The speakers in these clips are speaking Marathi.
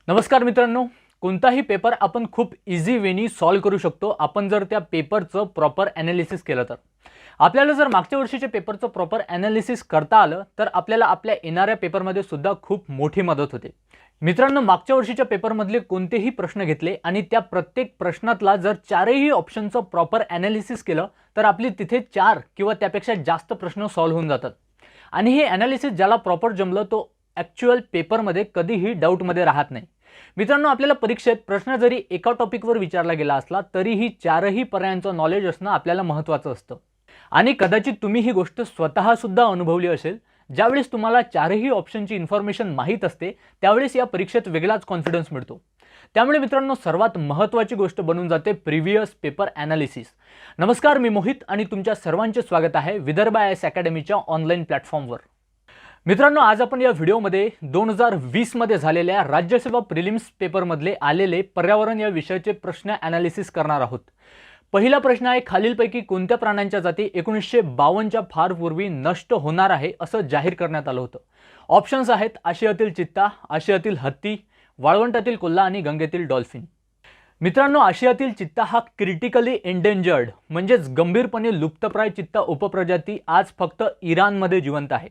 नमस्कार मित्रांनो, कोणताही पेपर आपण खूप इझी वेनी सॉल्व करू शकतो आपण जर त्या पेपरचं प्रॉपर ॲनालिसिस केलं तर. आपल्याला जर मागच्या वर्षीच्या पेपरचं प्रॉपर ॲनालिसिस करता आलं तर आपल्याला आपल्या येणाऱ्या पेपरमध्ये सुद्धा खूप मोठी मदत होते. मित्रांनो, मागच्या वर्षीच्या पेपरमधले कोणतेही प्रश्न घेतले आणि त्या प्रत्येक प्रश्नातला जर चारही ऑप्शनचं प्रॉपर ॲनालिसिस केलं तर आपली तिथे 4 किंवा त्यापेक्षा जास्त प्रश्न सॉल्व होऊन जातात. आणि हे ॲनालिसिस ज्याला प्रॉपर जमलं तो ॲक्च्युअल पेपरमध्ये कधीही डाऊटमध्ये राहत नाही. मित्रांनो, आपल्याला परीक्षेत प्रश्न जरी एका टॉपिकवर विचारला गेला असला तरीही चारही पर्यायांचं नॉलेज असणं आपल्याला महत्त्वाचं असतं. आणि कदाचित तुम्ही ही गोष्ट स्वतः सुद्धा अनुभवली असेल. ज्यावेळेस तुम्हाला चारही ऑप्शनची इन्फॉर्मेशन माहीत असते त्यावेळेस या परीक्षेत वेगळाच कॉन्फिडन्स मिळतो. त्यामुळे मित्रांनो, सर्वात महत्त्वाची गोष्ट बनून जाते प्रिव्हियस पेपर ॲनालिसिस. नमस्कार, मी मोहित आणि तुमच्या सर्वांचे स्वागत आहे विदर्भ IAS अकॅडमीच्या ऑनलाईन प्लॅटफॉर्मवर. मित्रांनो, आज आपण या व्हिडिओमध्ये 2020 मध्ये झालेल्या राज्यसेवा प्रिलिम्स पेपरमधले आलेले पर्यावरण या विषयाचे प्रश्न ॲनालिसिस करणार आहोत. पहिला प्रश्न आहे, खालीलपैकी कोणत्या प्राण्यांच्या जाती 1952च्या फार पूर्वी नष्ट होणार आहे असं जाहीर करण्यात आलं होतं. ऑप्शन्स आहेत आशियातील चित्ता, आशियातील हत्ती, वाळवंटातील कोल्हा आणि गंगेतील डॉल्फिन. मित्रांनो, आशियातील चित्ता हा क्रिटिकली एंडेंजर्ड म्हणजेच गंभीरपणे लुप्तप्राय चित्ता उपप्रजाती आज फक्त इराणमध्ये जिवंत आहे.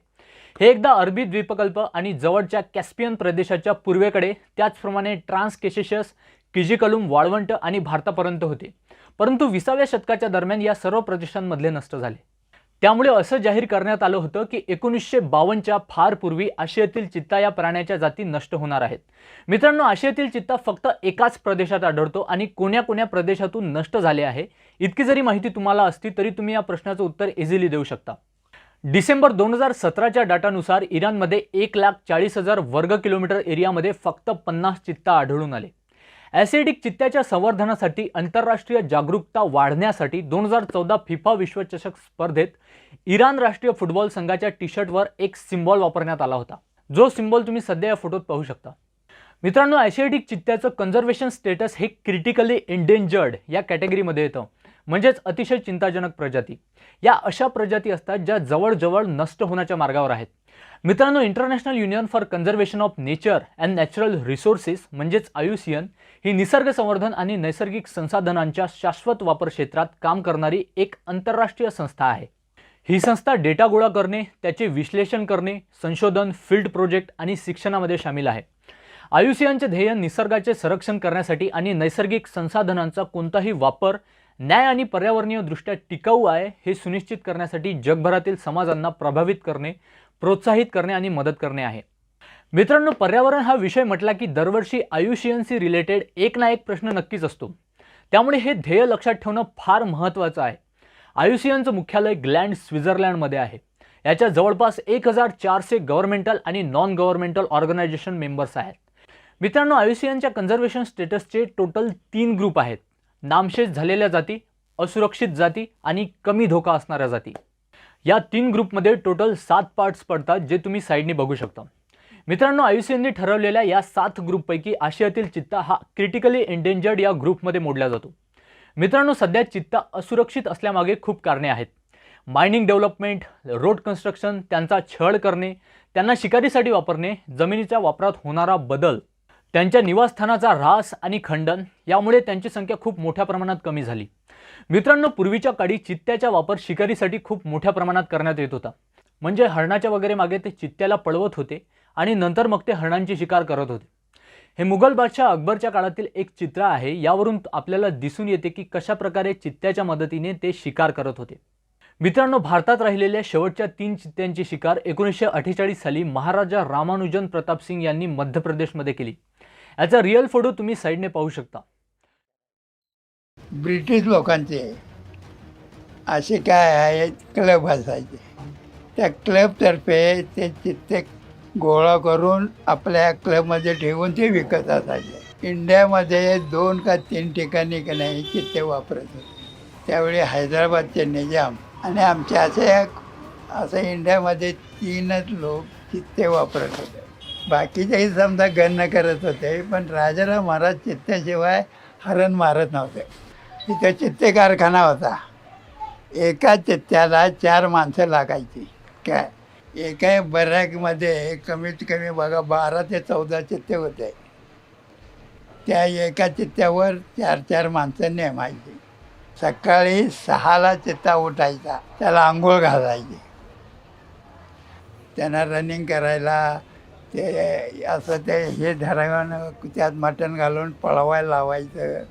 हे एकदा अरबी द्वीपकल्प आणि जवळच्या कॅस्पियन प्रदेशाच्या पूर्वेकडे त्याचप्रमाणे ट्रान्सकेशियस, किजिकलुम, वाळवंट आणि भारतापर्यंत होते. परंतु 20व्या शतकाच्या दरम्यान या सर्व प्रदेशांमधले नष्ट झाले. त्यामुळे असं जाहीर करण्यात आलं होतं की 1952च्या फार पूर्वी आशियातील चित्ता या प्राण्याच्या जाती नष्ट होणार आहेत. मित्रांनो, आशियातील चित्ता फक्त एकाच प्रदेशात आढळतो आणि कोण्या प्रदेशातून नष्ट झाले आहे इतकी जरी माहिती तुम्हाला असती तरी तुम्ही या प्रश्नाचं उत्तर इझिली देऊ शकता. डिसेंबर 2017च्या डाटानुसार इराणमध्ये 1,40,000 वर्ग किलोमीटर एरियामध्ये फक्त 50 चित्ता आढळून आले. ॲसिडिक चित्त्याच्या संवर्धनासाठी आंतरराष्ट्रीय जागरूकता वाढण्यासाठी 2014 फिफा विश्वचषक स्पर्धेत इराण राष्ट्रीय फुटबॉल संघाच्या टी शर्टवर एक सिम्बॉल वापरण्यात आला होता, जो सिम्बॉल तुम्ही सध्या या फोटोत पाहू शकता. मित्रांनो, ॲसिडिक चित्त्याचं कन्झर्वेशन स्टेटस हे क्रिटिकली एंडेंजर्ड या कॅटेगरीमध्ये येतं, म्हणजेच अतिशय चिंताजनक प्रजाती. या अशा प्रजाती असतात ज्या जवळजवळ नष्ट होण्याच्या मार्गावर आहेत. मित्रांनो, international union for conservation of nature and natural resources म्हणजेच IUCN ही निसर्ग संवर्धन आणि नैसर्गिक संसाधनांच्या शाश्वत वापर क्षेत्रात काम करणारी एक आंतरराष्ट्रीय संस्था आहे. ही संस्था डेटा गोळा करणे, त्याचे विश्लेषण करणे, संशोधन, फील्ड प्रोजेक्ट आणि शिक्षणामध्ये सामील आहे. IUCNचे ध्येय निसर्गाचे संरक्षण करण्यासाठी आणि नैसर्गिक संसाधनांचा कोणताही वापर न्याय आणि पर्यावरणीय दृष्ट्या टिकाऊ आहे हे सुनिश्चित करण्यासाठी जगभरातील समाजांना प्रभावित करणे, प्रोत्साहित करणे आणि मदत करणे आहे. मित्रांनो, पर्यावरण हा विषय म्हटला की दरवर्षी IUCNशी रिलेटेड एक ना एक प्रश्न नक्कीच असतो. त्यामुळे हे ध्येय लक्षात ठेवणं फार महत्त्वाचं आहे. IUCNचं मुख्यालय ग्लँड, स्वित्झर्लंडमध्ये आहे. याच्या जवळपास 1400 गव्हर्नमेंटल आणि नॉन गव्हर्नमेंटल ऑर्गनायझेशन मेंबर्स आहेत. मित्रांनो, IUCNच्या कन्झर्वेशन स्टेटसचे टोटल 3 ग्रुप आहेत: नामशेष झालेल्या जाती, असुरक्षित जाती आणि कमी धोका असणाऱ्या जाती. या 3 ग्रुपमध्ये टोटल 7 पार्ट्स पडतात, जे तुम्ही साईडने बघू शकता. मित्रांनो, IUCNने ठरवलेल्या या 7 ग्रुपपैकी आशियातील चित्ता हा क्रिटिकली एंडेंजर्ड या ग्रुपमध्ये मोडला जातो. मित्रांनो, सध्या चित्ता असुरक्षित असल्यामागे खूप कारणे आहेत. मायनिंग डेव्हलपमेंट, रोड कन्स्ट्रक्शन, त्यांचा छळ करणे, त्यांना शिकारीसाठी वापरणे, जमिनीच्या वापरात होणारा बदल, त्यांच्या निवासस्थानाचा ऱ्हास आणि खंडन यामुळे त्यांची संख्या खूप मोठ्या प्रमाणात कमी झाली. मित्रांनो, पूर्वीच्या काळी चित्त्याचा वापर शिकारीसाठी खूप मोठ्या प्रमाणात करण्यात येत होता. म्हणजे हरणाच्या वगैरे मागे ते चित्त्याला पळवत होते आणि नंतर मग ते हरणांची शिकार करत होते. हे मुघल बादशाह अकबरच्या काळातील एक चित्र आहे. यावरून आपल्याला दिसून येते की कशा प्रकारे चित्त्याच्या मदतीने ते शिकार करत होते. मित्रांनो, भारतात राहिलेल्या शेवटच्या 3 चित्त्यांची शिकार 1948 साली महाराजा रामानुजन प्रताप सिंग यांनी मध्य प्रदेशमध्ये केली. याचा रिअल फोटो तुम्ही साईडने पाहू शकता. ब्रिटिश लोकांचे असे काय आहेत क्लब असायचे. त्या क्लबतर्फे ते चित्ते गोळा करून आपल्या क्लबमध्ये ठेवून ते विकत असायचे. इंडियामध्ये 2 का 3 ठिकाणी का नाही चित्ते वापरत होते. त्यावेळी हैदराबादचे निजाम आणि आमचे असं इंडियामध्ये 3च लोक चित्ते वापरत होते. बाकीचेही समजा गणना करत होते, पण राजाराम महाराज चित्त्याशिवाय हरण मारत नव्हते. तिथे चित्ते कारखाना होता. एका चित्त्याला 4 माणसं लागायची. काय एका बरॅकमध्ये कमीत कमी बघा 12 ते 14 चित्ते होते. त्या एका चित्त्यावर 4-4 माणसं नेमायची. सकाळी 6ला चित्ता उठायचा, त्याला आंघोळ घालायची, त्यांना रनिंग करायला ते असं ते हे धरावून त्यात मटण घालून पळवायला लावायचं.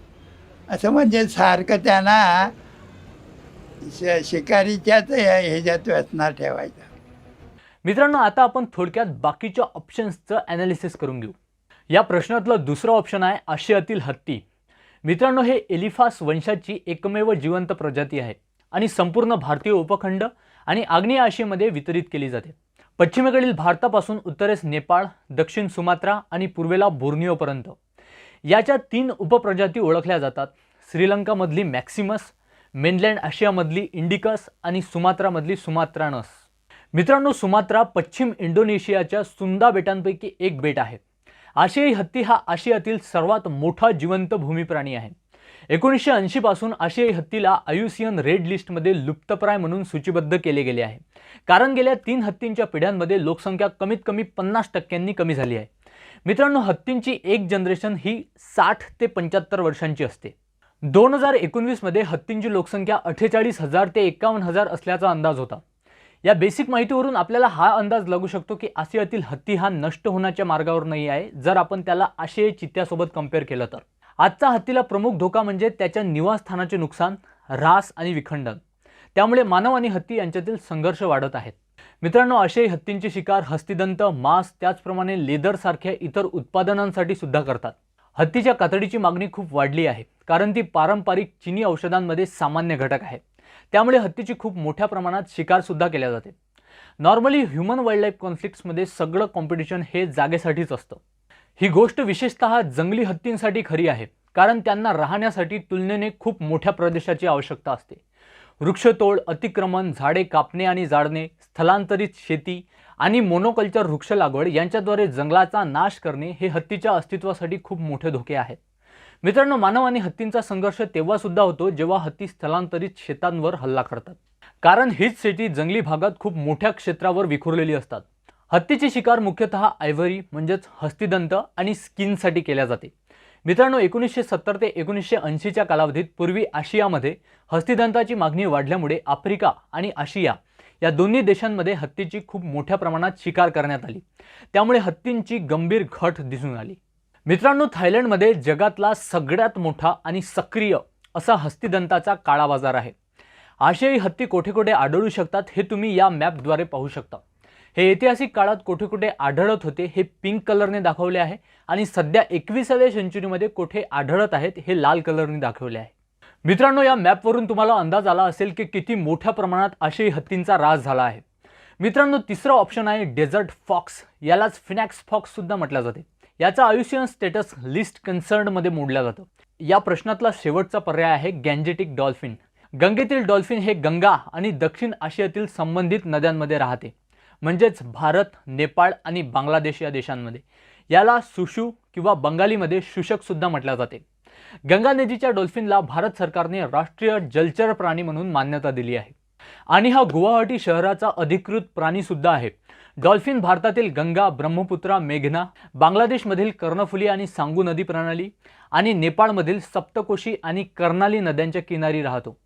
असं म्हणजे सारखं त्यांना शिकारीच्याच ह्याच्यात व्यसना ठेवायचा. मित्रांनो, आता आपण थोडक्यात बाकीच्या ऑप्शन्सचं ॲनालिसिस करून घेऊ. या प्रश्नातलं दुसरं ऑप्शन आहे आशियातील हत्ती. मित्रांनो, हे एलिफास वंशाची एकमेव जिवंत प्रजाती आहे आणि संपूर्ण भारतीय उपखंड आणि आग्नेय आशियामध्ये वितरित केली जाते. पश्चिमेकडील भारतापासून उत्तरेस नेपाळ, दक्षिण सुमात्रा आणि पूर्वेला बोर्निओपर्यंत याच्या 3 उपप्रजाती ओळखल्या जातात. श्रीलंकामधली मॅक्सिमस, मेनलँड आशियामधली इंडिकस आणि सुमात्रामधली सुमात्रानस. मित्रांनो, सुमात्रा पश्चिम इंडोनेशियाच्या सुंदा बेटांपैकी एक बेट आहे. आशियाई हत्ती हा आशियातील सर्वात मोठा जिवंत भूमी प्राणी आहे. 1980 पासून आशियाई हत्तीला IUCN रेड लिस्टमध्ये लुप्तप्राय म्हणून सूचीबद्ध केले गेले आहे, कारण गेल्या 3 हत्तींच्या पिढ्यांमध्ये लोकसंख्या कमीत कमी 50% कमी झाली आहे. मित्रांनो, हत्तींची एक जनरेशन ही 60 ते 75 वर्षांची असते. 2019 मध्ये हत्तींची लोकसंख्या 48,000 ते 51,000 असल्याचा अंदाज होता. या बेसिक माहितीवरून आपल्याला हा अंदाज लागू शकतो की आशियातील हत्ती हा नष्ट होण्याच्या मार्गावर नाही आहे, जर आपण त्याला आशियाई चित्त्यासोबत कंपेअर केलं तर. आजचा हत्तीला प्रमुख धोका म्हणजे त्याच्या निवासस्थानाचे नुकसान, ऱ्हास आणि विखंडन. त्यामुळे मानव आणि हत्ती यांच्यातील संघर्ष वाढत आहेत. मित्रांनो, आशियाई हत्तींची शिकार हस्तिदंत, मांस, त्याचप्रमाणे लेदर सारख्या इतर उत्पादनांसाठी सुद्धा करतात. हत्तीच्या कातडीची मागणी खूप वाढली आहे, कारण ती पारंपरिक चीनी औषधांमध्ये सामान्य घटक आहे. त्यामुळे हत्तीची खूप मोठ्या प्रमाणात शिकार सुद्धा केल्या जाते. नॉर्मली ह्युमन वाईल्ड लाईफ कॉन्फ्लिक्ट्समध्ये सगळं कॉम्पिटिशन हे जागेसाठीच असतं. ही गोष्ट विशेषतः जंगली हत्तींसाठी खरी आहे, कारण त्यांना राहण्यासाठी तुलनेने खूप मोठ्या प्रदेशाची आवश्यकता असते. वृक्षतोड, अतिक्रमण, झाडे कापणे आणि जाळणे, स्थलांतरित शेती आणि मोनोकल्चर वृक्ष लागवड यांच्याद्वारे जंगलाचा नाश करणे हे हत्तीच्या अस्तित्वासाठी खूप मोठे धोके आहेत. मित्रांनो, मानव आणि हत्तींचा संघर्ष तेव्हा सुद्धा होतो जेव्हा हत्ती स्थलांतरित शेतांवर हल्ला करतात, कारण हीच शेती जंगली भागात खूखूप मोठ्या क्षेत्रावर विखुरलेली असतात. हत्तीची शिकार मुख्यतः आयव्हरी म्हणजेच हस्तिदंत आणि स्किनसाठी केल्या जाते. मित्रांनो, 1970 ते 1980च्या कालावधीत पूर्वी आशियामध्ये हस्तिदंताची मागणी वाढल्यामुळे आफ्रिका आणि आशिया या दोन्ही देशांमध्ये हत्तीची खूप मोठ्या प्रमाणात शिकार करण्यात आली. त्यामुळे हत्तींची गंभीर घट दिसून आली. मित्रांनो, थायलंडमध्ये जगातला सगळ्यात मोठा आणि सक्रिय असा हस्तिदंताचा काळा बाजार आहे. आशियाई हत्ती कोठे कोठे आढळू शकतात हे तुम्ही या मॅपद्वारे पाहू शकता. हे ऐतिहासिक काळात कोठे कुठे आढळत होते हे पिंक कलरने दाखवले आहे आणि सध्या 21व्या सेंचुरीमध्ये कोठे आढळत आहेत हे लाल कलरने दाखवले आहे. मित्रांनो, या मॅपवरून तुम्हाला अंदाज आला असेल की किती मोठ्या प्रमाणात आशियाई हत्तींचा ऱ्हास झाला आहे. मित्रांनो, तिसरा ऑप्शन आहे डेझर्ट फॉक्स. यालाच फिनॅक्स फॉक्स सुद्धा म्हटलं जाते. याचा IUCN स्टेटस लिस्ट कन्सर्नमध्ये मोडलं जातं. या प्रश्नातला शेवटचा पर्याय आहे गँजेटिक डॉल्फिन. गंगेतील डॉल्फिन हे गंगा आणि दक्षिण आशियातील संबंधित नद्यांमध्ये राहते, म्हणजेच भारत, नेपाळ आणि बांगलादेश या देशांमध्ये. याला सुशू किंवा बंगालीमध्ये शुशक सुद्धा म्हटलं जाते. गंगा नदीच्या डॉल्फिनला भारत सरकारने राष्ट्रीय जलचर प्राणी म्हणून मान्यता दिली आहे आणि हा गुवाहाटी शहराचा अधिकृत प्राणी सुद्धा आहे. डॉल्फिन भारतातील गंगा, ब्रह्मपुत्रा, मेघना, बांगलादेशमधील कर्णफुली आणि सांगू नदी प्रणाली आणि नेपाळमधील सप्तकोशी आणि कर्नाली नद्यांच्या किनारी राहतो.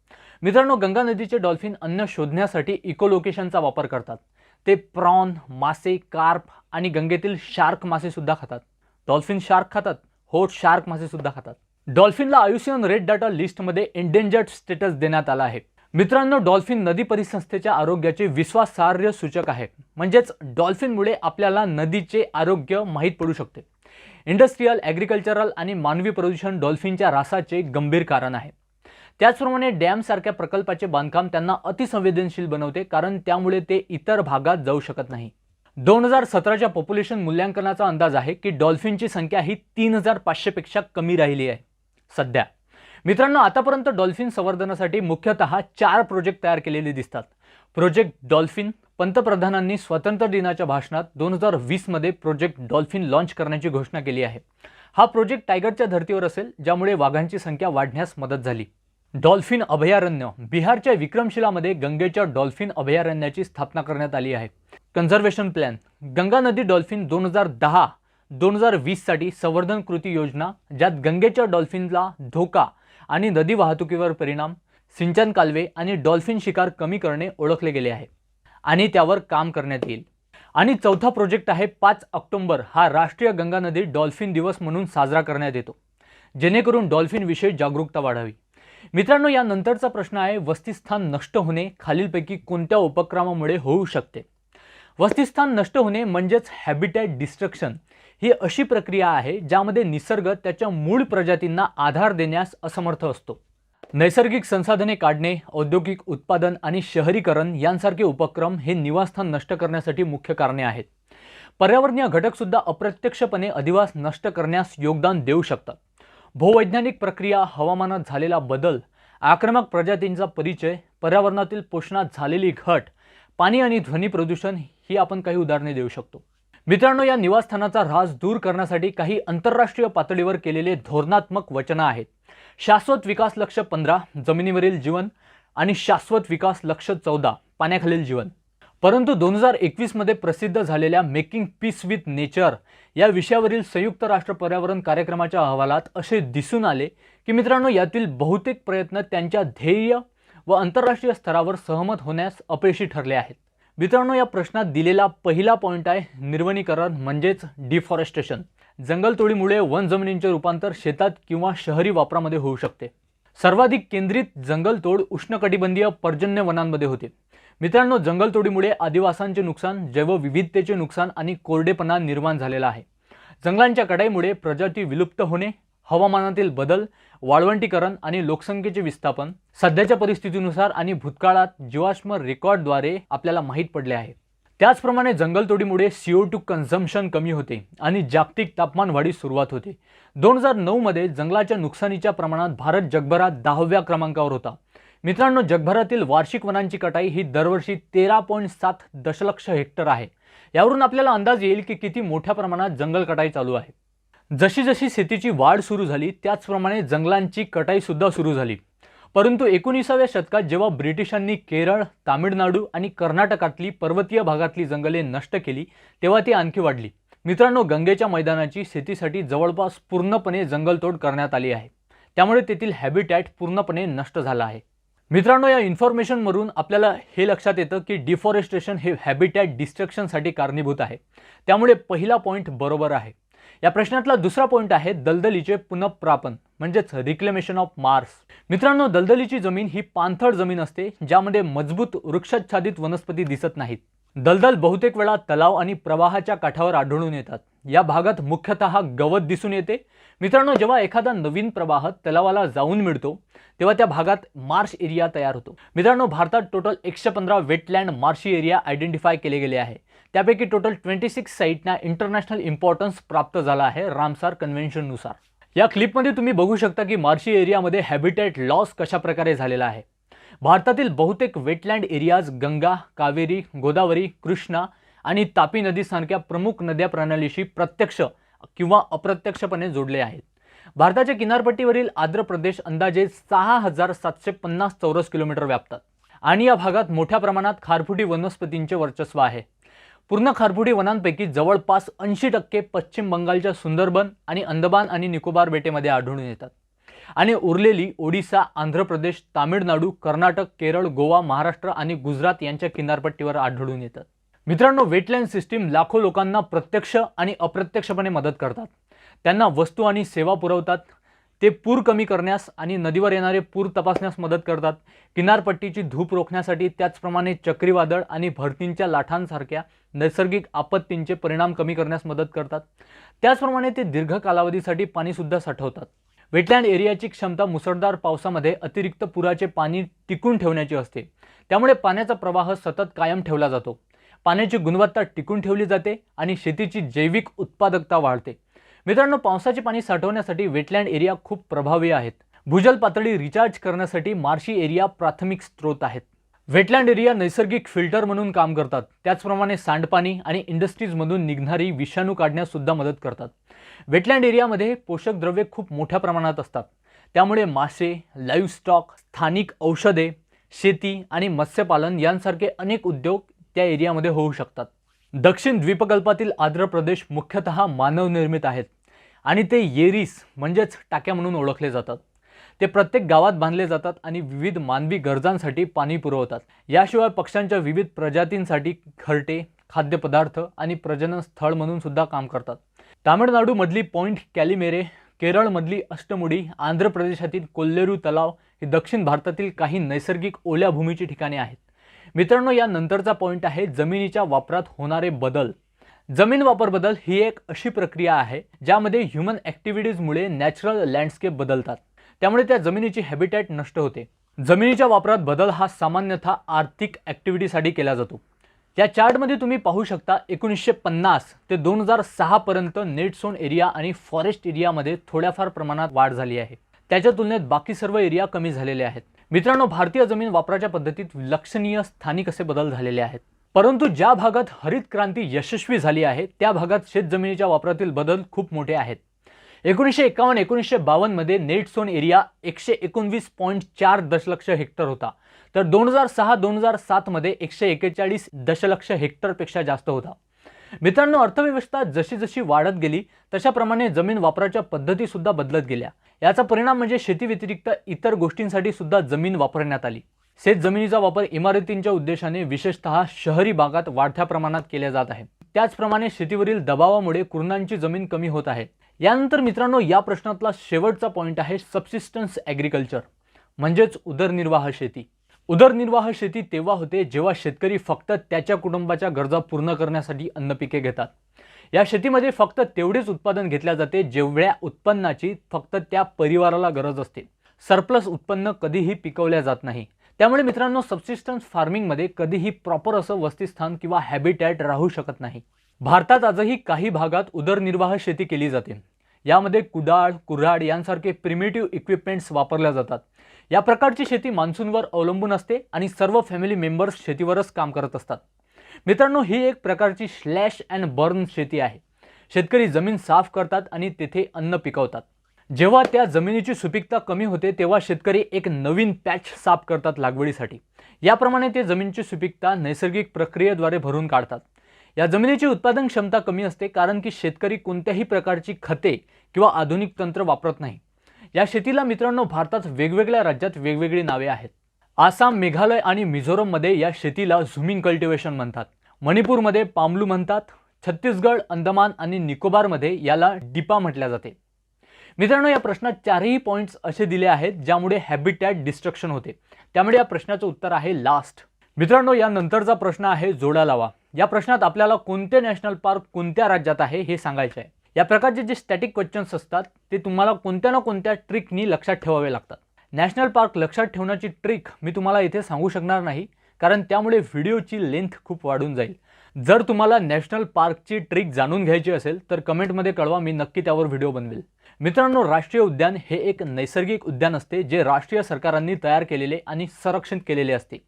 मित्रांनो, गंगा नदीचे डॉल्फिन अन्न शोधण्यासाठी इकोलोकेशनचा वापर करतात. ते प्रॉन, मासे, कार्प आणि गंगेतील शार्क मासे सुद्धा खातात. डॉल्फिन शार्क खातात? हो, शार्क मासे सुद्धा खातात. डॉल्फिनला IUCN रेड डाटा लिस्टमध्ये एंडेंजर्ड स्टेटस देण्यात आला आहे. मित्रांनो, डॉल्फिन नदी परिसंस्थेच्या आरोग्याचे विश्वासार्ह सूचक आहे. म्हणजेच डॉल्फिनमुळे आपल्याला नदीचे आरोग्य माहीत पडू शकते. इंडस्ट्रियल, ॲग्रिकल्चरल आणि मानवी प्रदूषण डॉल्फिनच्या ऱ्हासाचे गंभीर कारण आहे. त्याचप्रमाणे डॅमसारख्या प्रकल्पाचे बांधकाम त्यांना अतिसंवेदनशील बनवते, कारण त्यामुळे ते इतर भागात जाऊ शकत नाही. 2017च्या पॉप्युलेशन मूल्यांकनाचा अंदाज आहे की डॉल्फिनची संख्या ही 3,500 पेक्षा कमी राहिली आहे सध्या. मित्रांनो, आतापर्यंत डॉल्फिन संवर्धनासाठी मुख्यतः 4 प्रोजेक्ट तयार केलेले दिसतात. Project dolphin. पंतप्रधानांनी स्वातंत्र्य दिनाच्या भाषणात 2020 मध्ये प्रोजेक्ट डॉल्फिन लॉन्च करण्याची घोषणा केली आहे. हा प्रोजेक्ट टायगरच्या धर्तीवर असेल, ज्यामुळे वाघांची संख्या वाढण्यास मदत झाली. डॉल्फिन अभयारण्य. बिहारच्या विक्रमशिलामध्ये गंगेच्या डॉल्फिन अभयारण्याची स्थापना करण्यात आली आहे. Conservation plan. गंगा नदी डॉल्फिन 2010 2020साठी संवर्धन कृती योजना, ज्यात गंगेच्या डॉल्फिनला धोका आणि नदी वाहतुकीवर परिणाम, सिंचन कालवे आणि डॉल्फिन शिकार कमी करणे ओळखले गेले आहे आणि त्यावर काम करण्यात येईल. आणि चौथा प्रोजेक्ट आहे 5 ऑक्टोबर हा राष्ट्रीय गंगा नदी डॉल्फिन दिवस म्हणून साजरा करण्यात येतो, जेणेकरून डॉल्फिन विषयी जागरूकता वाढावी. मित्रांनो, यानंतरचा प्रश्न आहे वसतिस्थान नष्ट होणे खालीलपैकी कोणत्या उपक्रमामुळे होऊ शकते? वसतिस्थान नष्ट होणे म्हणजेच हॅबिटॅट डिस्ट्रक्शन ही अशी प्रक्रिया आहे ज्यामध्ये निसर्ग त्याच्या मूळ प्रजातींना आधार देण्यास असमर्थ असतो. नैसर्गिक संसाधने काढणे, औद्योगिक उत्पादन आणि शहरीकरण यांसारखे उपक्रम हे निवासस्थान नष्ट करण्यासाठी मुख्य कारणे आहेत. पर्यावरणीय घटक सुद्धा अप्रत्यक्षपणे अधिवास नष्ट करण्यास योगदान देऊ शकतात. भूवैज्ञानिक प्रक्रिया, हवामानात झालेला बदल, आक्रमक प्रजातींचा परिचय, पर्यावरणातील पोषणात झालेली घट, पाणी आणि ध्वनी प्रदूषण ही आपण काही उदाहरणे देऊ शकतो. मित्रांनो, या निवासस्थानाचा ऱ्हास दूर करण्यासाठी काही आंतरराष्ट्रीय पातळीवर केलेले धोरणात्मक वचनं आहेत. शाश्वत विकास लक्ष 15 जमिनीवरील जीवन आणि शाश्वत विकास लक्ष 14 पाण्याखालील जीवन. परंतु 2021 मध्ये प्रसिद्ध झालेल्या मेकिंग पीस विथ नेचर या विषयावरील संयुक्त राष्ट्र पर्यावरण कार्यक्रमाच्या अहवालात असे दिसून आले की मित्रांनो, यातील बहुतेक प्रयत्न त्यांच्या ध्येय व आंतरराष्ट्रीय स्तरावर सहमत होण्यास अपयशी ठरले आहेत. मित्रांनो, या प्रश्नात दिलेला पहिला पॉईंट आहे निर्वनीकरण म्हणजेच डिफॉरेस्टेशन. जंगलतोडीमुळे वन जमिनींचे रूपांतर शेतात किंवा शहरी वापरामध्ये होऊ शकते. सर्वाधिक केंद्रित जंगलतोड उष्णकटिबंधीय पर्जन्य वनांमध्ये होते. मित्रांनो, जंगलतोडीमुळे आदिवासांचे नुकसान, जैवविविधतेचे नुकसान आणि कोरडेपणा निर्माण झालेला आहे. जंगलांच्या कटाईमुळे प्रजाती विलुप्त होणे, हवामानातील बदल, वाळवंटीकरण आणि लोकसंख्येचे विस्थापन सध्याच्या परिस्थितीनुसार आणि भूतकाळात जीवाश्म रेकॉर्डद्वारे आपल्याला माहीत पडले आहे. त्याचप्रमाणे जंगलतोडीमुळे CO2 कन्झम्पशन कमी होते आणि जागतिक तापमान वाढीस सुरुवात होते. 2009 मध्ये जंगलाच्या नुकसानीच्या प्रमाणात भारत जगभरात 10व्या क्रमांकावर होता. मित्रांनो, जगभरातील वार्षिक वनांची कटाई ही दरवर्षी 13.7 दशलक्ष हेक्टर आहे. यावरून आपल्याला अंदाज येईल की किती मोठ्या प्रमाणात जंगल कटाई चालू आहे. जशी जशी शेतीची वाढ सुरू झाली त्याचप्रमाणे जंगलांची कटाई सुद्धा सुरू झाली. परंतु 19व्या शतकात जेव्हा ब्रिटिशांनी केरळ, तामिळनाडू आणि कर्नाटकातली पर्वतीय भागातली जंगले नष्ट केली तेव्हा ती आणखी वाढली. मित्रांनो, गंगेच्या मैदानाची शेतीसाठी जवळपास पूर्णपणे जंगलतोड करण्यात आली आहे. त्यामुळे तेथील हॅबिटॅट पूर्णपणे नष्ट झाला आहे. मित्रांनो, या इन्फॉर्मेशनवरून आपल्याला हे लक्षात येतं की डिफॉरेस्टेशन हे हॅबिटॅट डिस्ट्रक्शनसाठी कारणीभूत आहे. त्यामुळे पहिला पॉईंट बरोबर आहे. या प्रश्नातला दुसरा पॉईंट आहे दलदलीचे पुनःप्रापन म्हणजेच रिक्लेमेशन ऑफ मार्स. मित्रांनो, दलदलीची जमीन ही पाणथळ जमीन असते ज्यामध्ये मजबूत वृक्षाच्छादित वनस्पती दिसत नाहीत. दलदल बहुतेक वेळा तलाव आणि प्रवाहाच्या काठावर आढळून येतात. या भागात मुख्यतः गवत दिसून येते. मित्रांनो, जेव्हा एखादा नवीन प्रवाह तलावाला जाऊन मिळतो तेव्हा त्या भागात मार्श एरिया तयार होतो. मित्रांनो, भारतात total 115 wetland marshy area identify केले गेले आहे. त्यापैकी टोटल 26 साईटना इंटरनॅशनल इम्पॉर्टन्स प्राप्त झाला आहे रामसार कन्व्हेन्शननुसार. या क्लिपमध्ये तुम्ही बघू शकता की मार्शी एरियामध्ये हॅबिटॅट लॉस कशा प्रकारे झालेला आहे. भारतातील बहुतेक वेटलँड एरियाज गंगा, कावेरी, गोदावरी, कृष्णा आणि तापी नदीसारख्या प्रमुख नद्या प्रणालीशी प्रत्यक्ष किंवा अप्रत्यक्षपणे जोडले आहेत. भारताच्या किनारपट्टीवरील आंध्र प्रदेश अंदाजे 6750 चौरस किलोमीटर व्यापतात आणि या भागात मोठ्या प्रमाणात खारफुटी वनस्पतींचे वर्चस्व आहे. पूर्ण खारफुटी वनांपैकी जवळपास 80% पश्चिम बंगालच्या सुंदरबन आणि अंदमान आणि निकोबार बेटेमध्ये आढळून येतात आणि उरलेली ओडिसा, आंध्र प्रदेश, तामिळनाडू, कर्नाटक, केरळ, गोवा, महाराष्ट्र आणि गुजरात यांच्या किनारपट्टीवर आढळून येतात. मित्रांनो, वेटलँड सिस्टीम लाखो लोकांना प्रत्यक्ष आणि अप्रत्यक्षपणे मदत करतात. त्यांना वस्तू आणि सेवा पुरवतात. ते पूर कमी करण्यास आणि नदीवर येणारे पूर तपासण्यास मदत करतात. किनारपट्टीची धूप रोखण्यासाठी, त्याचप्रमाणे चक्रीवादळ आणि भरतींच्या लाटांसारख्या नैसर्गिक आपत्तींचे परिणाम कमी करण्यास मदत करतात. त्याचप्रमाणे ते दीर्घ कालावधीसाठी पाणीसुद्धा साठवतात. वेटलँड एरियाची क्षमता मुसळधार पावसामध्ये अतिरिक्त पुराचे पाणी टिकून ठेवण्याची असते. त्यामुळे पाण्याचा प्रवाह सतत कायम ठेवला जातो. पाण्याची गुणवत्ता टिकून ठेवली जाते आणि शेतीची जैविक उत्पादकता वाढते. मित्रांनो, पावसाचे पाणी साठवण्यासाठी वेटलँड एरिया खूप प्रभावी आहेत. भूजल पातळी रिचार्ज करण्यासाठी मार्शी एरिया प्राथमिक स्रोत आहेत. वेटलँड एरिया नैसर्गिक फिल्टर म्हणून काम करतात. त्याचप्रमाणे सांडपाणी आणि इंडस्ट्रीजमधून निघणारी विषाणू काढण्यास सुद्धा मदत करतात. वेटलँड एरियामध्ये पोषक द्रव्ये खूप मोठ्या प्रमाणात असतात. त्यामुळे मासे, लाईव्हस्टॉक, स्थानिक औषधे, शेती आणि मत्स्यपालन यांसारखे अनेक उद्योग त्या एरियामध्ये होऊ शकतात. दक्षिण द्वीपकल्पातील आंध्र प्रदेश मुख्यतः मानवनिर्मित आहेत आणि ते येरीस म्हणजेच टाक्या म्हणून ओळखले जातात. ते प्रत्येक गावात बांधले जातात आणि विविध मानवी गरजांसाठी पाणी पुरवतात. याशिवाय पक्ष्यांच्या विविध प्रजातींसाठी घरटे, खाद्यपदार्थ आणि प्रजनन स्थळ म्हणून सुद्धा काम करतात. तामिळनाडूमधली पॉइंट कॅलिमेरे, केरळमधली अष्टमुडी, आंध्र प्रदेशातील कोल्लेरू तलाव ही दक्षिण भारतातील काही नैसर्गिक ओल्या भूमीची ठिकाणे आहेत. मित्रांनो, या नंतरचा पॉइंट आहे जमिनीच्या वापरात होणारे बदल. जमीन वापर बदल ही एक अशी प्रक्रिया आहे ज्यामध्ये ह्यूमन ॲक्टिव्हिटीजमुळे नॅचरल लँडस्केप बदलतात. त्यामुळे त्या जमिनीची हॅबिटॅट नष्ट होते. जमिनीच्या वापरात बदल हा सामान्यतः आर्थिक ॲक्टिव्हिटीसाठी केला जातो. या चार्टमध्ये तुम्ही पाहू शकता 1950 ते 2006 पर्यंत नेट सोन एरिया आणि फॉरेस्ट एरियामध्ये थोड्याफार प्रमाणात वाढ झाली आहे. त्याच्या तुलनेत बाकी सर्व एरिया कमी झालेले आहेत. मित्रांनो, भारतीय जमीन वापराच्या पद्धतीत लक्षणीय स्थानिक असे बदल झालेले आहेत. परंतु ज्या भागात हरित क्रांती यशस्वी झाली आहे त्या भागात शेतजमिनीच्या वापरातील बदल खूप मोठे आहेत. 1951-1952 मध्ये नेट सोन एरिया 119.4 दशलक्ष हेक्टर होता, तर 2006-2007 मध्ये 141 दशलक्ष हेक्टरपेक्षा जास्त होता. मित्रांनो, अर्थव्यवस्था जशी जशी वाढत गेली तशाप्रमाणे जमीन वापराच्या पद्धती सुद्धा बदलत गेल्या. याचा परिणाम म्हणजे शेती व्यतिरिक्त इतर गोष्टींसाठी सुद्धा जमीन वापरण्यात आली. शेत जमिनीचा वापर इमारतींच्या उद्देशाने विशेषतः शहरी भागात वाढत्या प्रमाणात केला जात आहे. त्याचप्रमाणे शेतीवरील दबावामुळे कुरणांची जमीन कमी होत आहे. यानंतर मित्रांनो, या प्रश्नातला शेवटचा पॉइंट आहे सबसिस्टन्स ॲग्रिकल्चर म्हणजेच उदरनिर्वाह शेती. उदरनिर्वाह शेती तेव्हा होते जेव्हा शेतकरी फक्त त्याच्या कुटुंबाच्या गरजा पूर्ण करण्यासाठी अन्नपिके घेतात. या शेतीमध्ये फक्त तेवढेच उत्पादन घेतले जाते जेवढ्या उत्पन्नाची फक्त त्या परिवाराला गरज असते. सरप्लस उत्पन्न कधीही पिकवल्या जात नाही. त्यामुळे मित्रांनो, सबसिस्टन्स फार्मिंगमध्ये कधीही प्रॉपर असं वसतिस्थान किंवा हॅबिटॅट राहू शकत नाही. भारतात आजही काही भागात उदरनिर्वाह शेती केली जाते. यामध्ये कुडाळ, कुऱ्हाड यांसारखे प्रिमिटिव्ह इक्विपमेंट्स वापरल्या जातात. या प्रकारची शेती मान्सूनवर अवलंबून असते आणि सर्व फॅमिली मेंबर्स शेतीवरच काम करत असतात. मित्रांनो, ही एक प्रकारची स्लॅश अँड बर्न शेती आहे. शेतकरी जमीन साफ करतात आणि तेथे अन्न पिकवतात. जेव्हा त्या जमिनीची सुपीकता कमी होते तेव्हा शेतकरी एक नवीन पॅच साफ करतात लागवडीसाठी. याप्रमाणे ते जमिनीची सुपीकता नैसर्गिक प्रक्रियेद्वारे भरून काढतात. या जमिनीची उत्पादन क्षमता कमी असते कारण की शेतकरी कोणत्याही प्रकारची खते किंवा आधुनिक तंत्र वापरत नाही. या शेतीला मित्रांनो भारतात वेगवेगळ्या राज्यात वेगवेगळी नावे आहेत. आसाम, मेघालय आणि मिझोरममध्ये या शेतीला झुमिंग कल्टिवेशन म्हणतात. मणिपूरमध्ये पामलू म्हणतात. छत्तीसगड, अंदमान आणि निकोबारमध्ये याला डिपा म्हटल्या जाते. मित्रांनो, या प्रश्नात चारही पॉइंट्स असे दिले आहेत ज्यामुळे हॅबिटॅट डिस्ट्रक्शन होते. त्यामुळे या प्रश्नाचं उत्तर आहे लास्ट. मित्रांनो, या नंतरचा प्रश्न आहे जोडा लावा. या प्रश्नात आपल्याला कोणते नॅशनल पार्क कोणत्या राज्यात आहे हे सांगायचे आहे. या प्रकारचे जे स्टॅटिक क्वेश्चन्स असतात ते तुम्हाला कोणत्या ना कोणत्या ट्रिकनी लक्षात ठेवावे लागतात. नॅशनल पार्क लक्षात ठेवण्याची ट्रिक मी तुम्हाला इथे सांगू शकणार नाही कारण त्यामुळे व्हिडिओची लेंथ खूप वाढून जाईल. जर तुम्हाला नॅशनल पार्कची ट्रिक जाणून घ्यायची असेल तर कमेंटमध्ये कळवा, मी नक्की त्यावर व्हिडिओ बनवेल. मित्रांनो, राष्ट्रीय उद्यान हे एक नैसर्गिक उद्यान असते जे राष्ट्रीय सरकारांनी तयार केलेले आणि संरक्षित केलेले असते.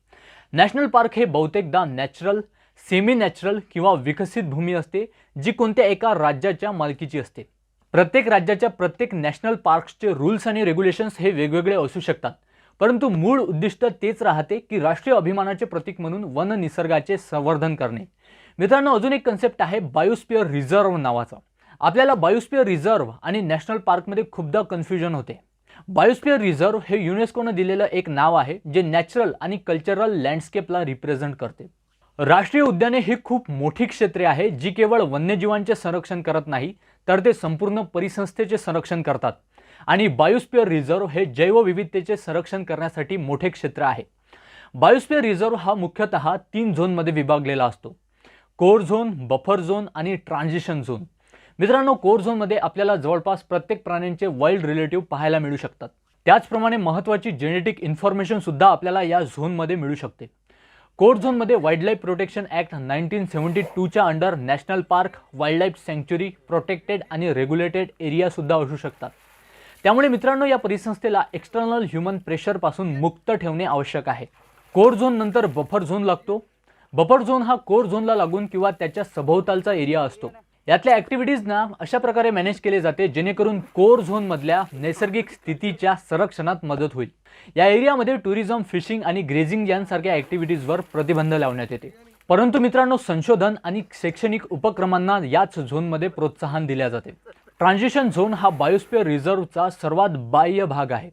नॅशनल पार्क हे बहुतेकदा नॅचरल, सेमी नॅचरल किंवा विकसित भूमी असते जी कोणत्या एका राज्याच्या मालकीची असते. प्रत्येक राज्याच्या प्रत्येक नॅशनल पार्क्सचे रूल्स आणि रेग्युलेशन्स हे वेगवेगळे असू शकतात, परंतु मूळ उद्दिष्ट तेच राहते की राष्ट्रीय अभिमानाचे प्रतीक म्हणून वन निसर्गाचे संवर्धन करणे. मित्रांनो, अजून एक कन्सेप्ट आहे बायोस्फिअर रिझर्व्ह नावाचा. आपल्याला बायोस्फिअर रिझर्व्ह आणि नॅशनल पार्कमध्ये खूपदा कन्फ्युजन होते. बायोस्फिअर रिझर्व्ह हे युनेस्कोनं दिलेलं एक नाव आहे जे नॅचरल आणि कल्चरल लँडस्केपला रिप्रेझेंट करते. राष्ट्रीय उद्याने ही खूप मोठी क्षेत्रे आहे जी केवळ वन्यजीवांचे संरक्षण करत नाही तर ते संपूर्ण परिसंस्थेचे संरक्षण करतात. आणि बायोस्फिअर रिझर्व्ह हे जैवविविधतेचे संरक्षण करण्यासाठी मोठे क्षेत्र आहे. बायोस्फिअर रिझर्व्ह हा मुख्यतः 3 झोनमध्ये विभागलेला असतो: कोर झोन, बफर झोन आणि ट्रान्झिशन झोन. मित्रांनो, कोर झोनमध्ये आपल्याला जवळपास प्रत्येक प्राण्यांचे वाईल्ड रिलेटिव्ह पाहायला मिळू शकतात. त्याचप्रमाणे महत्त्वाची जेनेटिक इन्फॉर्मेशन सुद्धा आपल्याला या झोनमध्ये मिळू शकते. कोर झोनमध्ये वाईल्डलाईफ प्रोटेक्शन ॲक्ट 1972च्या under national park, wildlife sanctuary, protected आणि रेग्युलेटेड एरिया सुद्धा असू शकतात. त्यामुळे मित्रांनो, या परिसंस्थेला एक्सटर्नल ह्यूमन प्रेशरपासून मुक्त ठेवणे आवश्यक आहे. कोर झोन नंतर बफर झोन लागतो. बफर झोन हा कोर झोनला लागून किंवा त्याच्या सभोवतालचा एरिया असतो. यातल्या ॲक्टिव्हिटीजना अशा प्रकारे मॅनेज केले जाते जेणेकरून कोर झोनमधल्या नैसर्गिक स्थितीच्या संरक्षणात मदत होईल. या एरियामध्ये टुरिझम, फिशिंग आणि ग्रेझिंग यांसारख्या ॲक्टिव्हिटीजवर प्रतिबंध लावण्यात येते. परंतु मित्रांनो, संशोधन आणि शैक्षणिक उपक्रमांना याच झोनमध्ये प्रोत्साहन दिले जाते. ट्रान्झिशन झोन हा बायोस्फिअर रिझर्व्हचा सर्वात बाह्य भाग आहे.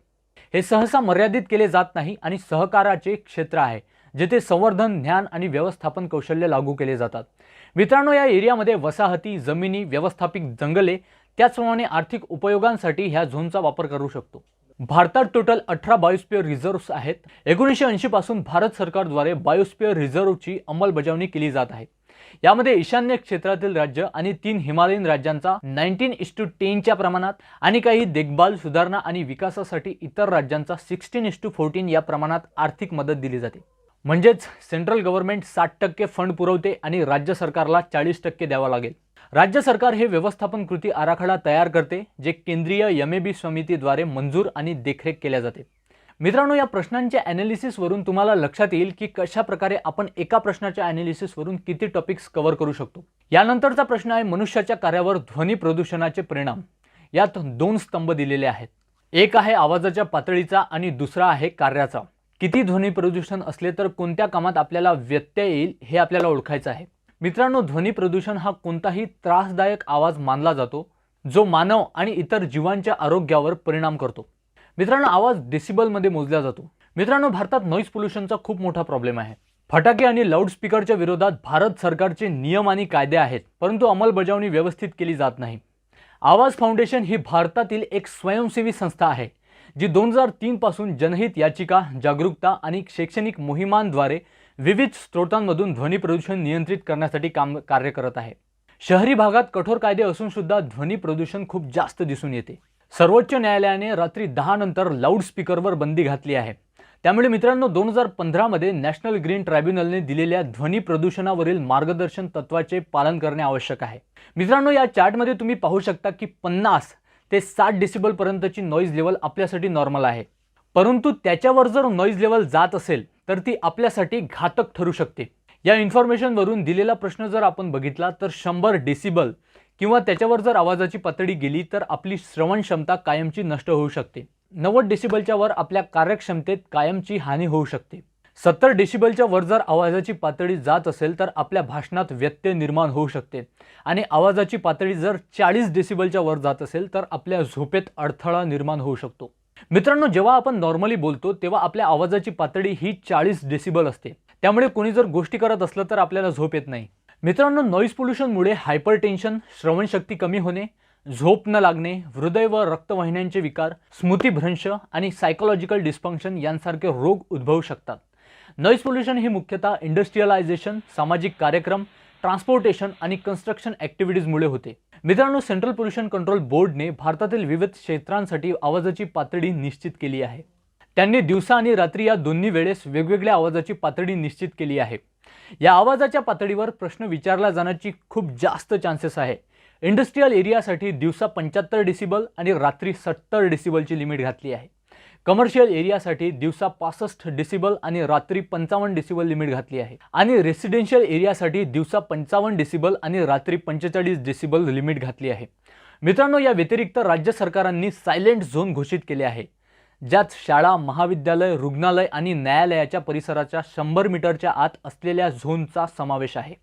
हे सहसा मर्यादित केले जात नाही आणि सहकाराचे क्षेत्र आहे, जेथे संवर्धन, ज्ञान आणि व्यवस्थापन कौशल्य लागू केले जातात. मित्रांनो, या एरियामध्ये वसाहती, जमिनी, व्यवस्थापित जंगले, त्याचप्रमाणे आर्थिक उपयोगांसाठी ह्या झोनचा वापर करू शकतो. भारतात टोटल 18 बायोस्फिअर रिझर्व्हस आहेत. 1980 पासून भारत सरकारद्वारे बायोस्फिअर रिझर्व्हची अंमलबजावणी केली जात आहे. यामध्ये ईशान्य क्षेत्रातील राज्य आणि 3 हिमालयीन राज्यांचा 19:10च्या प्रमाणात आणि काही देखभाल, सुधारणा आणि विकासासाठी इतर राज्यांचा 16:14 या प्रमाणात आर्थिक मदत दिली जाते. म्हणजेच सेंट्रल गव्हर्नमेंट 60% फंड पुरवते आणि राज्य सरकारला 40% द्यावा लागेल. राज्य सरकार हे व्यवस्थापन कृती आराखडा तयार करते, जे केंद्रीय MAB समितीद्वारे मंजूर आणि देखरेख केल्या जाते. मित्रांनो, या प्रश्नांच्या ॲनालिसिसवरून तुम्हाला लक्षात येईल की कशा प्रकारे आपण एका प्रश्नाच्या ॲनालिसिसवरून किती टॉपिक्स कव्हर करू शकतो. यानंतरचा प्रश्न आहे मनुष्याच्या कार्यावर ध्वनी प्रदूषणाचे परिणाम. यात 2 स्तंभ दिलेले आहेत. एक आहे आवाजाच्या पातळीचा आणि दुसरा आहे कार्याचा. किती ध्वनी प्रदूषण असले तर कोणत्या कामात आपल्याला व्यत्यय येईल हे आपल्याला ओळखायचं आहे. मित्रांनो, ध्वनी प्रदूषण हा कोणताही त्रासदायक आवाज मानला जातो जो मानव आणि इतर जीवांच्या आरोग्यावर परिणाम करतो. मित्रांनो, आवाज डेसिबलमध्ये मोजला जातो. मित्रांनो, भारतात नॉईज पोल्युशनचा खूप मोठा प्रॉब्लेम आहे. फटाके आणि लाऊडस्पीकरच्या विरोधात भारत सरकारचे नियम आणि कायदे आहेत, परंतु अंमलबजावणी व्यवस्थित केली जात नाही. आवाज फाउंडेशन ही भारतातील एक स्वयंसेवी संस्था आहे, जी 2003 पासून जनहित याचिका, जागरूकता आणि शैक्षणिक मोहिमांद्वारे विविध स्रोतांमधून ध्वनी प्रदूषण नियंत्रित करण्यासाठी कार्य करत आहे. शहरी भागात कठोर कायदे असून सुद्धा ध्वनी प्रदूषण खूप जास्त दिसून येते. सर्वोच्च न्यायालयाने रात्री 10 नंतर लाऊडस्पीकरवर बंदी घातली आहे. त्यामुळे मित्रांनो, 2015 मध्ये नॅशनल ग्रीन ट्रायब्युनलने दिलेल्या ध्वनी प्रदूषणावरील मार्गदर्शन तत्वाचे पालन करणे आवश्यक आहे. मित्रांनो, या चार्टमध्ये तुम्ही पाहू शकता की 50 ते 60 डेसिबल पर्यंतची नॉईज लेवल आपल्यासाठी नॉर्मल आहे. परंतु त्याच्यावर जर नॉईज लेवल जात असेल तर ती आपल्यासाठी घातक ठरू शकते. या इन्फॉर्मेशनवरून दिलेला प्रश्न जर आपण बघितला तर 100 डेसिबल किंवा त्याच्यावर जर आवाजाची पातळी गेली तर आपली श्रवण क्षमता कायमची नष्ट होऊ शकते. 90 डेसिबलच्या वर आपल्या कार्यक्षमतेत कायमची हानी होऊ शकते. 70 डेसिबलच्या वर जर आवाजाची पातळी जात असेल तर आपल्या भाषणात व्यत्यय निर्माण होऊ शकते आणि आवाजाची पातळी जर 40 डेसिबलच्या वर जात असेल तर आपल्या झोपेत अडथळा निर्माण होऊ शकतो. मित्रांनो, जेव्हा आपण नॉर्मली बोलतो तेव्हा आपल्या आवाजाची पातळी ही 40 डेसिबल असते. त्यामुळे कोणी जर गोष्टी करत असलं तर आपल्याला झोप येत नाही. मित्रांनो, नॉईज पोल्युशनमुळे हायपरटेन्शन, श्रवणशक्ती कमी होणे, झोप न लागणे, हृदय व रक्तवाहिन्यांचे विकार, स्मृतिभ्रंश आणि सायकोलॉजिकल डिस्फंक्शन यांसारखे रोग उद्भवू शकतात. नॉईज पोल्युशन हे मुख्यतः इंडस्ट्रियलायझेशन, सामाजिक कार्यक्रम, ट्रान्सपोर्टेशन आणि कन्स्ट्रक्शन ॲक्टिव्हिटीजमुळे होते. मित्रांनो, सेंट्रल पोल्युशन कंट्रोल बोर्डने भारतातील विविध क्षेत्रांसाठी आवाजाची पातळी निश्चित केली आहे. त्यांनी दिवसा आणि रात्री या दोन्ही वेळेस वेगवेगळ्या आवाजाची पातळी निश्चित केली आहे. या आवाजाच्या पातळीवर प्रश्न विचारला जाण्याची खूप जास्त चान्सेस आहे. इंडस्ट्रियल एरियासाठी दिवसा 75 डेसिबल आणि रात्री 70 डेसिबलची लिमिट घातली आहे. कमर्शियल एरियासाठी दिवसा 65 डेसिबल आणि रात्री 55 डेसिबल लिमिट घातली आहे. आणि रेसिडेन्शियल एरियासाठी दिवसा 55 डेसिबल आणि रात्री 45 डेसिबल लिमिट घातली आहे. मित्रांनो, या व्यतिरिक्त राज्य सरकारांनी सायलेंट झोन घोषित केले आहे, ज्यात शाळा, महाविद्यालय, रुग्णालय आणि न्यायालयाच्या परिसराच्या 100 मीटरच्या आत असलेल्या झोनचा समावेश आहे.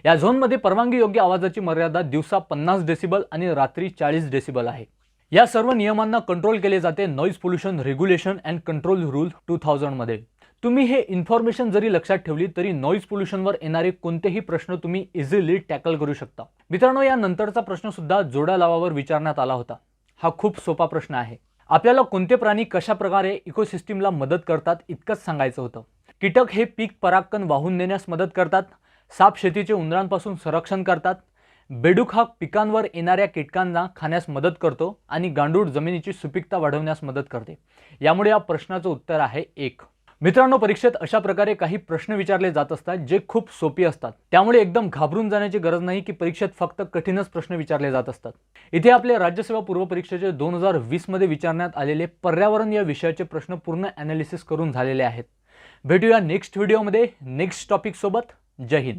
या झोनमध्ये परवानगीयोग्य आवाजाची मर्यादा दिवसा 50 डेसिबल आणि रात्री 40 डेसिबल आहे. या सर्व नियमांना कंट्रोल केले जाते noise pollution regulation and control rule 2000 मध्ये. तुम्ही हे इन्फॉर्मेशन जरी लक्षात ठेवली तरी नॉईज पोल्युशनवर येणारे कोणतेही प्रश्न तुम्ही इझिली टॅकल करू शकता. मित्रांनो, या नंतरचा प्रश्न सुद्धा जोड्या लावावर विचारण्यात आला होता. हा खूप सोपा प्रश्न आहे. आपल्याला कोणते प्राणी कशा प्रकारे इकोसिस्टीमला मदत करतात इतकंच सांगायचं होतं. कीटक हे पीक परागकण वाहून नेण्यास मदत करतात. साप शेतीचे उंदरांपासून संरक्षण करतात. बेडूक हा पिकांवर येणाऱ्या कीटकांना खाण्यास मदत करतो आणि गांडूळ जमिनीची सुपीकता वाढवण्यास मदत करते. यामुळे या प्रश्नाचं उत्तर आहे 1. मित्रांनो, परीक्षेत अशा प्रकारे काही प्रश्न विचारले जात असतात जे खूप सोपी असतात. त्यामुळे एकदम घाबरून जाण्याची गरज नाही की परीक्षेत फक्त कठीणच प्रश्न विचारले जात असतात. इथे आपले राज्यसेवा पूर्व परीक्षेचे 2020 मध्ये विचारण्यात आलेले पर्यावरण या विषयाचे प्रश्न पूर्ण ॲनालिसिस करून झालेले आहेत. भेटूया नेक्स्ट व्हिडिओमध्ये नेक्स्ट टॉपिक सोबत. जय हिंद.